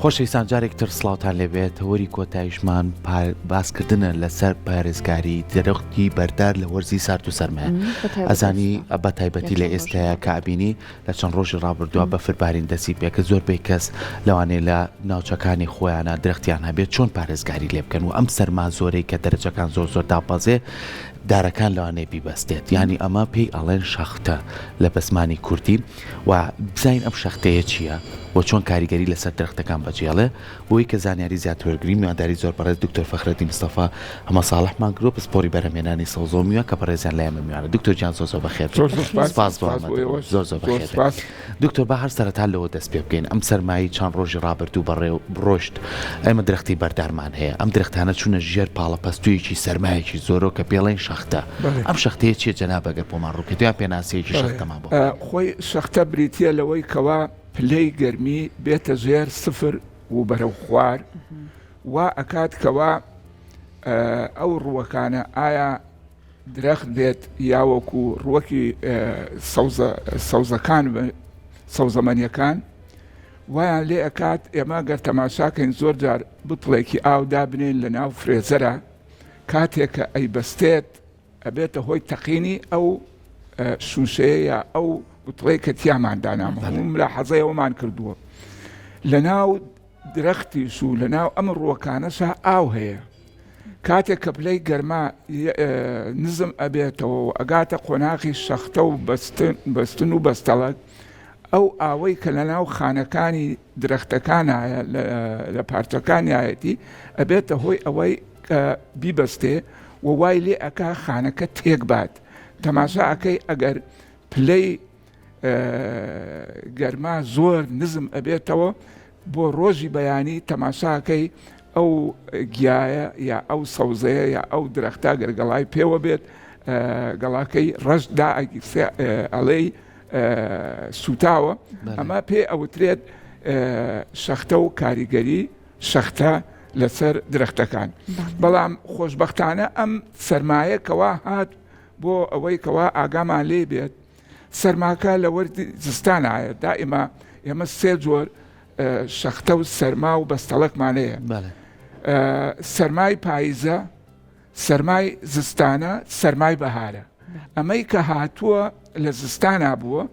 خۆشەویستان جارێکتر سڵاوتان لێبێت هەوەری کۆتاییشمان باسکردنە لەسەر پارێزگاری دەرەختی بەردار لە وەرزی سارد و سەرمایە. ئەزانی بە تایبەتی لە ئێستایا کابینی لە چەند ڕۆژی ڕابردووە بەفربارین دەسی پێکە زۆربەی کەس لەوانەیە لە ناوچەکانی خۆیانە درەختیان هەبێت چۆن پارێزگاری لێ بکەن و ئەم سەرما زۆرەی کە دەرەجەکان زۆر داپەزێ دارەکان لەوانەیە بیبەستێت. ینی ئەمە پێی ئەڵێن شەختە لە بەسمانی کوردی و بزین ئەم شەختەیە چییە و چۆن کاریگەری لەسەر درەختەکان بەجێڵێ بۆی کە زانیاری زیاترگری میوانداری زۆر بەڕێز دکتۆر فەخرەدین مستەفا هەمە ساڵحمان گرۆپ سپۆری بەرهەمێنانی سەوزۆمیوە کە بەڕێزیان لە ئێمە میوانە. دکتۆر جان زۆر بەخێر. زۆر بەخێر. دکتۆر بە هەر سەرەتا لەوە دەست پێ بکەین ئەم سەرمایی چەند ڕۆژی ڕابردوو بەڕێ ڕۆشت ئێمە درەختی بەردارمان هەیە ئەم درەختانە چوونە ژێر پاڵەپەستوویەکی سەرمایەکی زۆرۆ کە پێڵێن شەختە. ئەم شەختەیە چیە جەناب ئەگەر بۆمان ڕووکەوێت یان پێناسەیەکی شەختەمان بۆ خۆی شەختە بریتە لەوەی کەوا پلەی گەرمی بێتە ژێر سفر و بەرەو خوار وا ئەکات کەوا ئەو ڕووەکانە ئایا درەخت بێت یاوەکو ڕووەکی سەوزەکان سەوزەمەنیەکان وایان لێ ئەکات ئێمە گەر تەماشاکەین زۆر جار بتڵێکی ئاو دابنێن لە ناو فرێزەرە کاتێککە ئەی بەستێت ئەبێتە هۆی تەقینی ئەو شوشەیە یا ئەو بتڵێ کە تیامان دانامە هەموو لە حەزەیەوەمان کردووە لە ناو درەختیش و لە ناو ئەم ڕووەکانەشە ئاو هەیە کاتێک کە پلەی گەرما نزم ئەبێتەوە و ئەگاتە قۆناغی شەختە و بەستن و بەستەڵک ئەو ئاوەی کە لە ناو خانەکانی درەختەکانایە لە پارچەکانیایەتی ئەبێتە هۆی ئەوەی بیبەستێ و وای لێ ئەکا خانەکە تێک بات تەماشا ئەەکەی ئەگەر پلەی گەرما زۆر نزم ئەبێتەوە بۆ ڕۆژی بەیانی تەماشاکەی ئەو گیایە یا ئەو سەوزەیە یا ئەو درەختە گەرگەڵای پێوە بێت گەڵاکەی ڕەشدا ئەڵێی سوتاوە ئەمە پێ ئەوترێت شەختە و کاریگەری شەختە لەسەر درەختەکان. بەڵام خۆشبەختانە ئەم سەرمایە کەوا هات بۆ ئەوەی کەوا ئاگامان لێ بێت سەرماکە لە وەردی زستانایە دائیما ئێمە سێ جۆر شەختە و سەرما و بەستەڵەکمانەیە سەرمای پاییزە سەرمای زستانە سەرمای بەهارە. ئەمەی کە هاتووە لە زستانە بووە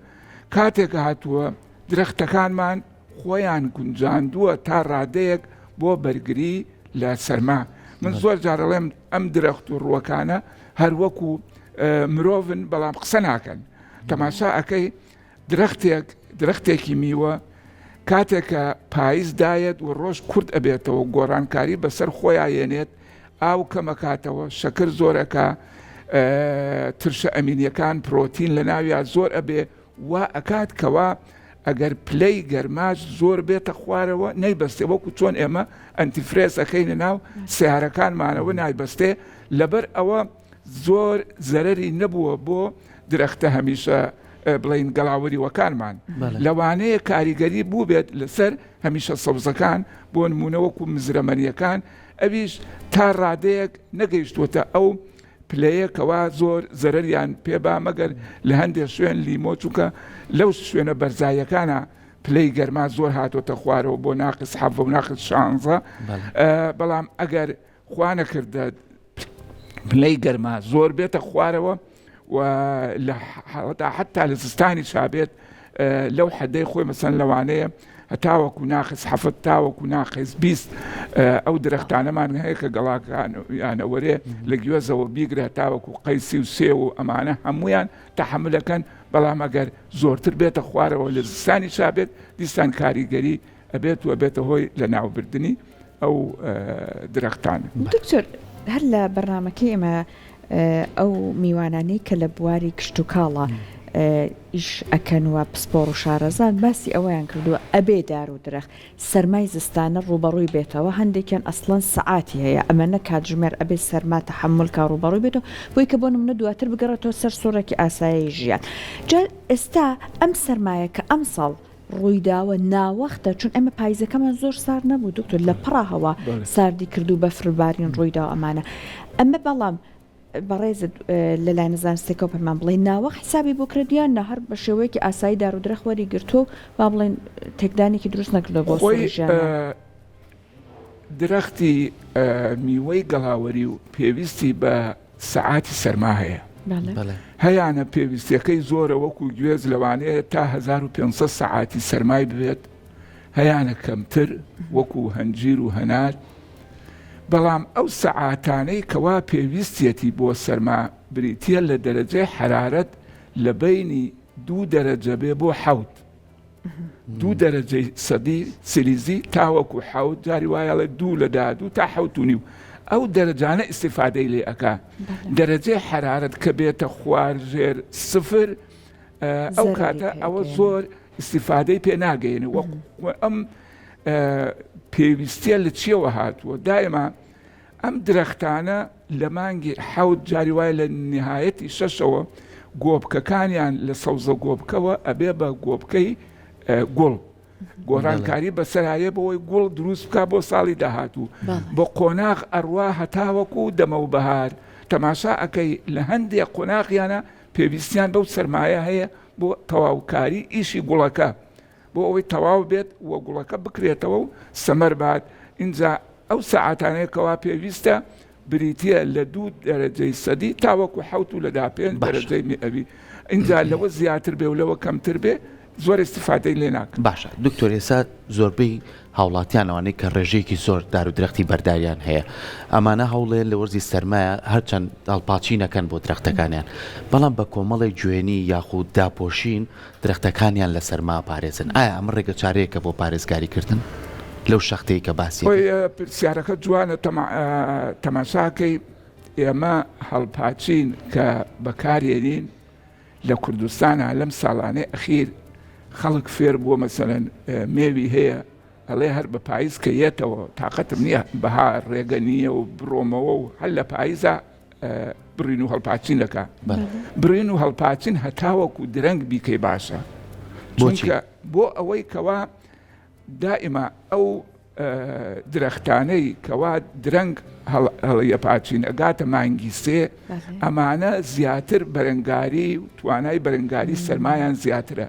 کاتێکە هاتووە درەختەکانمان خۆیان گونجاندووە تا ڕادەیەک بۆ بەرگری لە سەرما. من زۆر جارەڵێم ئەم درەخت و ڕووەکانە هەر وەکو مرۆڤن بەڵام قسە ناکەن. تەماشا ئەەکەی درەختێکی میوە کاتێکە پاییزدایەت و ڕۆژ کورد ئەبێتەوە گۆڕانکاری بەسەر خۆیانێنێت ئاو کەمەکاتەوە شەکر زۆرەکە ترشە ئەمینیەکان پرۆتین لە ناویان زۆر ئەبێ وا ئەکات کەوا ئەگەر پلەی گەرماش زۆر بێتە خوارەوە نەیبەستێ وەکو چۆن ئێمە ئەنتیفرێز ئەەکەین لە ناو سیارەکانمانەوە نایبەستێ لەبەر ئەوە زۆر زەرەری نەبووە بۆ درەختە هەمیشە بڵین گەڵاوەری وەکانمان لەوانەیە کاریگەری بوو بێت لەسەر هەمیشە سەوزەکان بۆ نمونەوەکو مزرەمەنیەکان ئەویش تا ڕادەیەک نەگەیشتوتە ئەو پلەیە کەوا زۆر زەرەریان پێبا مەگەر لە هەندێک شوێن لیمۆ چووکە لەو شوێنە بەرزایەکانە پلەی گەرما زۆر هاتۆتە خوارەوە بۆ ناقص 7 و ناقص 16 بەڵام ئەگەر خوا نەکردە پلەی گەرما زۆر بێتە خوارەوە و حتا لە زستانی شابێت لەو حەدەی خۆی مەسەن لەوانەیە هەتاوەکو ناقص 7 تاوەکو ناقص 20 ئەو درەختانەمان هەیە کە گەڵاکان یانەوەرێ لە گوێزەوە بیگرە تاوەکو قەیسی و سێ و ئەمانە هەمویان تەحملەکەن بەڵام ئەگەر زۆرتر بێتە خوارەوە لە زستانی شابێت دیسان کاریگەری ئەبێت و ئەبێتە هۆی لە ناوبردننی ئەو درەختانە. دکتۆر هەر لە بەرنامەکەی ئێمە ئەو میوانانەی کە لە بواری کشت و کاڵە ئیش ئەکەن وە پسپۆڕ و شارەزان باسی ئەوەیان کردووە ئەبێ دار و درەخت سەرمای زستانە ڕوبەڕووی بێتەوە هەندێکیان ئەسڵەن سەعاتی هەیە ئەمەنە کاتژمێر ئەبێ سەرما تەحمل کا ڕوبەڕووی بێتەوە بۆی کە بۆ نمونە دواتر بگەڕێتەوە سەر سوورێکی ئاسایی ژیان. جا ئێستا ئەم سەرمایە کە ئەم ساڵ ڕوویداوە ناوەختە چون ئەمە پاییزەکەمان زۆر سار نەبوو دکتۆر لە پڕاهەوە ساردی کردو بە فربارین ڕوویداوە ئەمانە ئەمە بەڵام بەڕێزت لەلای نزانستێکەوە پەیمان بڵێ ناوە حسابی بۆ کردیان نە هەر بە شێوەیەکی ئاسایی دار و درەخوەری گرتو با بڵێن تێکدانێکی دروست نەکردەوە بۆ سۆژیان درەختی میوەی گەڵاوەری و پێویستی بە سەعاتی سەرما هەیە هەیانە پێویستیەکەی زۆرە وەکو گوێز لەوانەیە تا 1500 سەعاتی سەرمای بێت هەیانە کەمتر وەکو هەنجیر و هەنار بەڵام ئەو سەعاتانەی کەوا پێویستیەتی بۆ سەرما بریتە لە دەرەجەی حرارەت لە بینی 2 دەرەجە بێ بۆ 7 2 دەرەجەی سەدی سیلیزی تاوەکو 7 جاری وایە لە 2 لە 2 تا 7.5 ئەو دەرەجانە ئیسیفادەی لێ ئەکا دەرەجەی حرارەت کە بێتە خوارژێر 0 ئەو کاتە ئەوە زۆر ئیسیفادەی پێ ناگەێنێ ئەم پێویستیە لە چیەوە هاتووە دایما ئەم درەختانە لە مانگی 7 جاری وایە لە نهایەتی 6ەوە گۆبکەکانیان لە سەوزە گۆبکەوە ئەبێ بە گۆبکەی گوڵ گۆڕانکاری بەسەرایە بەوەی گوڵ دروست بکە بۆ ساڵی داهاتوو بۆ قۆناغ ئەڕوا هەتاوەکو دەمە و بەهار تەماشا ئەەکەی لە هەندێک قۆناغیانە پێویستیان بەو سەرمایە هەیە بۆ تەواوکاری ئیشی گوڵەکە بۆ ئەوەی تەواو بێت وە گوڵەکە بکرێتەوە و سەمەر بات اینجا ئەو سەعاتانەیەکەوا پێویستە بریتە لە 2 دەرەجەی سەدی تاوەکو 7 و لە 5 دەرەجەی میئەوی اینجا لەوە زیاتر بێ و لەوە کەمتر بێ زۆر استفادەی لێ ناکەن. باشە دکتۆر ئێستا زۆربەی هاوڵاتیان ئەوانەی کە ڕێژەیەکی زۆر دار و درەختی بەرداریان هەیە ئەمانە هەوڵێن لە وەرزی سەرمایە هەرچەند هەڵپاچی نەکەن بۆ درەختەکانیان بەڵام بە کۆمەڵی گوێنی یاخود داپۆشین درەختەکانیان لە سەرما پارێزن ئایا ئەمە ڕێگە چارەیەکە بۆ پارێزگاریکردن لەو شەختەی کە باسی پرسیارەکە جوانە تەماشاکەی ئێمە هەڵپاچین کە بەکارێنین لە کوردستانە لەم ساڵانەی ئەخیر خەڵک فێر بووە مەسەلەن مێوی هەیە ئەڵێ هەر بە پاییز کە یێتەوە تااقەتم نییە بەها ڕێگە نییە و بڕۆمەوە و هەر لە پاییزە بڕین و هەڵپاچین دەکا بڕین و هەڵپاچین هەتاوەکو درەنگ بیکەی باشە بۆ ئەوەی کەوا دائما ئەو درەختانەی کەوا درەنگ هەڵیە پاچین ئەگاتە مانگی 3 ئەمانە زیاتر بەرەنگاری و توانای بەرەنگاری سەرمایان زیاترە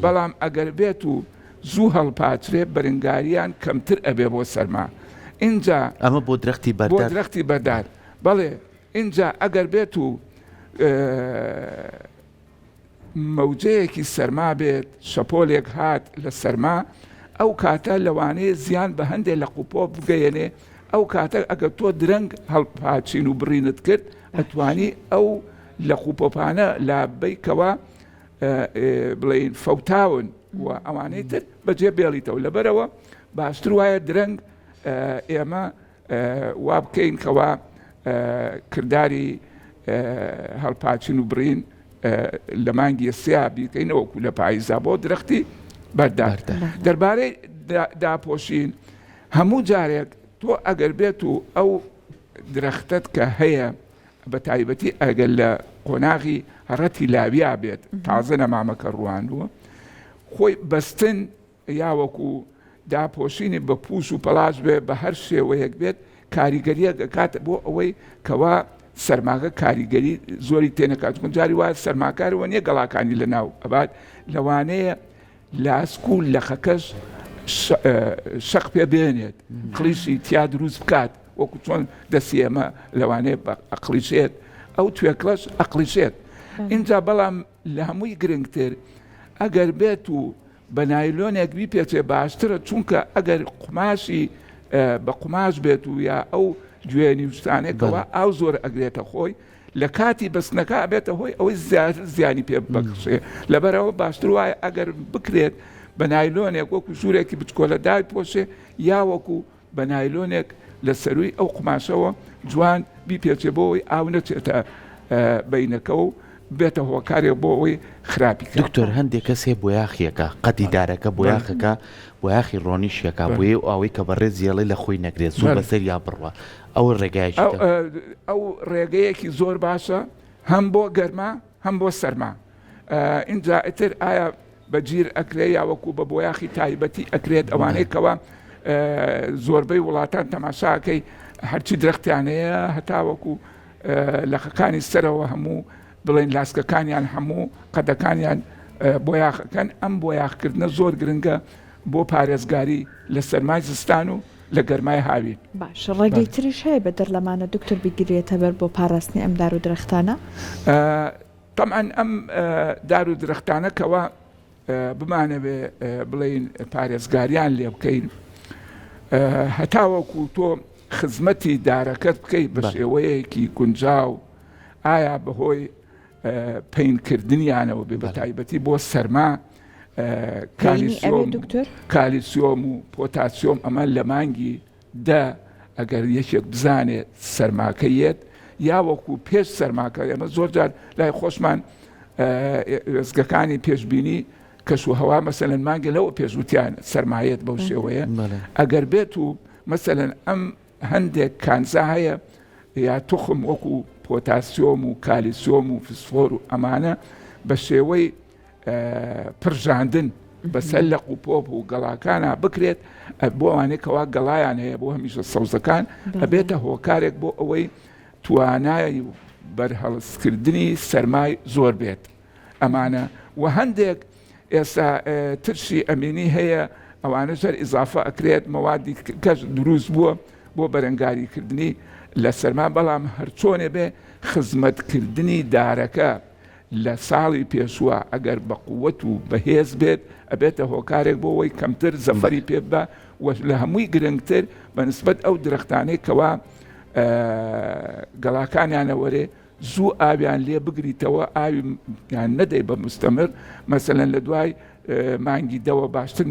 بەڵام ئەگەر بێت و زوو هەڵپاچرێ بەرەنگاریان کەمتر ئەبێ بۆ سەرما اینجا ئەمە بۆ درەختی بەردار بەڵێ اینجا ئەگەر بێت و مەوجەیەکی سەرما بێت شەپۆلێک هات لە سەرما ئەو کاتە لەوانەیە زیان بە هەندێک لە قوپۆ بگەیەنێ ئەو کاتە ئەگەر تۆ درەنگ هەڵپاچین و بڕینت کرد ئەتوانی ئەو لە قوپۆپانە لا بیکەوە بڵێن فەوتاون و ئەوانەی تر بەجێ بێڵیتەوە لەبەرەوە باشتر وایە درەنگ ئێمە وا بکەین کەوا کردداری هەڵپاچین و برین لە مانگی 3 بیکەینەوەکو لە پاییزا بۆ درەختی بەردار دەربارەی داپۆشین هەموو جارێک تۆ ئەگەر بێت و ئەو درەختت کە هەیە بە تایبەتی ئەگەر لە قۆناغی هەڕەتی لاویا بێت تازە نەمامەکە ڕوانووە خۆی بەستن یاوەکو داپۆشینی بە پوش و پەلاش بێ بە هەر شێوەیەک بێت کاریگەریە دەکات بۆ ئەوەی کەوا سەرماکە کاریگەری زۆری تێنەکات جاری وایە سەرماکارەوە نییە گەڵاکانی لە ناو ئەبات لەوانەیە لاسک و لەخەکەش شەق پێ بێنێت قلیشی تیا دروست بکات وەکو چۆن دەستی ئێمە لەوانەیە ئەقلیشێت ئەو توێکڵەش ئەقلیشێت اینجا بەڵام لە هەمووی گرنگتر ئەگەر بێت و بە نایلۆنێک بیپێچێ باشترە چونکە ئەگەر قماشی بە قماش بێت و یا ئەو گوێنی وشتانێکەوە ئاو زۆر ئەگرێتە خۆی لە کاتی بەستنەکە ئەبێتە هۆی ئەوەی زیانی پێ بەخشێ لەبەرەوە باشتر وایە ئەگەر بکرێت بە نایلۆنێک وەکو ژوورێکی بچکۆلە دای پۆشێ یا وەکو بە نایلۆنێک لە سەروی ئەو قماشەوە جوان بیپێچێ بۆەوەی ئاو نەچێتە بینەکە و بێتە هۆکارێک بۆ ئەوەی خراپی دکتۆر هەندێک کەس هەیە بۆ یاخیەکە قەتی دارەکە بۆ یاخەکە بۆ یاخی ڕۆنیشیەکە بۆیە ئەوەی کە بەڕێز زیێڵی لە خۆی نەگرێت زوو بەسەر یا بڕوە ئەو ڕێگایشی ئەو ڕێگەیەکی زۆر باشە هەم بۆ گەرما هەم بۆ سەرما اینجا ئیتر ئایا بەگیر ئەکرێ یاوەکو بە بۆ یاخی تایبەتی ئەکرێت ئەوانەی کەوە زۆربەی وڵاتان تەماشاکەی هەرچی درەختیانەیە هەتاوەکو لەخەکانی سەرەوە هەموو بڵێن لاسکەکانیان هەموو قەدەکانیان بۆ یاخەکەن ئەم بۆ یاخکردنە زۆر گرنگە بۆ پارێزگاری لە سەرمای زستان و لە گەرمای هاوین. باش ڕێگەی تریش هەیە بە دەرلەمانە دکتۆر بگیرێتە بەر بۆ پاراستنی ئەم دار و درەختانە؟ طبعاً ئەم دار و درەختانەکەوە بمانەوێ بڵێن پارێزگاریان لێ بکەین هەتاوەکو تۆ خزمەتی دارەکەت بکەیت بە شێوەیەکی گونجاو ئایا بەهۆی پەینکردنیانەوە بێ بە تایبەتی بۆ سەرما کالیسیۆم و پۆتاسیۆم ئەمە لە مانگی ئەگەر یەکێک بزانێت سەرماکەیەت یا وەکو پێش سەرماکە ئەمە زۆر جار لای خۆشمان وێزگەکانی پێشبینی کەش و هەوا مەسەلەن مانگە لەوە پێشوتیان سەرمایەت بەو شێوەیە ئەگەر بێت و مەسەلەن ئەم هەندێک کانزا هەیە یا توخم وەکو پۆتاسیۆم و کالیسیۆم و فسفۆر و ئەمانە بە شێوەی پرژاندن بەسەر لە قوپۆپ و گەڵاکانە بکرێت بۆ ئەوانێکەوە گەڵایان هەیە بۆ هەمیشە سەوزەکان ئەبێتە هۆکارێک بۆ ئەوەی توانای بەرهەڵسکردنی سەرمای زۆر بێت ئەمانە و هەندێک ئێستا ترشی ئەمینی هەیە ئەوانە زەر ئیزافە ئەکرێت مەوادی کەس دروست بووە بۆ بەرەنگاریکردنی لە سەرما بەڵام هەرچۆنێ بێ خزمەتکردنی دارەکە لە ساڵی پێشوە ئەگەر بە قووەت و بەهێز بێت ئەبێتە هۆکارێک بۆ ئەوەی کەمتر زەفەری پێ بە و لە هەمووی گرنگتر بە نسبەت ئەو درەختانەی کەوا گەڵاکانیانە وەرێ زوو ئاویان لێ بگریتەوە ئاویان نەدەی بە مستەمر مەسەلەن لە دوای مانگی دەوە باشتر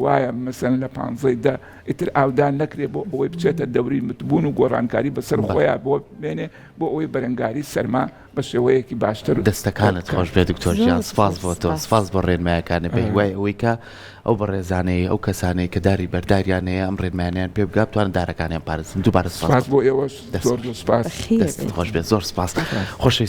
وایە مەسەلەن لە 15 ئیتر ئاودان نەکرێ بۆ ئەوەی بچێتە دەوری متبوون و گۆڕانکاری بەسەر خۆیان بۆ بێنێ بۆ ئەوەی بەرەنگاری سەرما بە شێوەیەکی باشتر دەستەکانت خۆش بێ دکتۆر گیان سپاس بۆ تۆ سپاس بۆ ڕێنمایەکانە بێ وای ئەوەی کە ئەو بەڕێزانەی ئەو کەسانەی کە داری بەرداریان هەیە ئەم ڕێنمایانیان پێ بگات توانن دارەکانیان پارێزن دووبارە سپاس بۆ ئێوەش زۆر سپاس دەست خۆش بێت زۆر سپاس خۆشەویستان